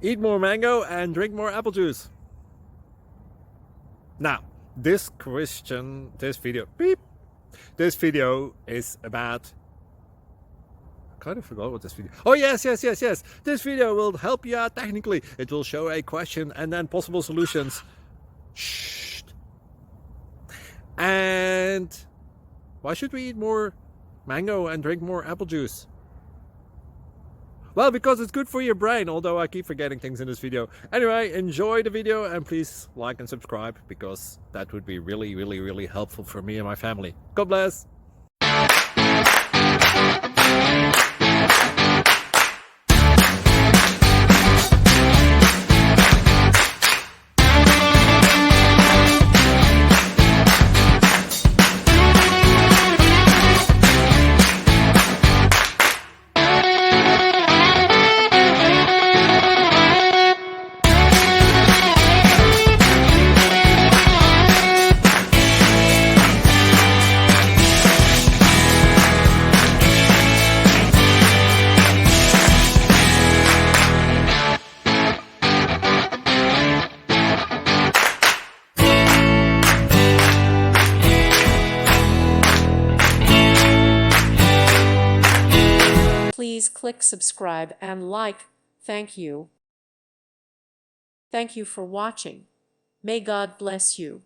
Eat more mango and drink more apple juice. Now, this video is about, I kind of forgot what this video. Oh yes. This video will help you out technically. It will show a question and then possible solutions. Shh. And why should we eat more mango and drink more apple juice? Well, because it's good for your brain, although I keep forgetting things in this video. Anyway, enjoy the video and please like and subscribe, because that would be really helpful for me and my family. God bless! Please click subscribe and like. Thank you. Thank you for watching. May God bless you.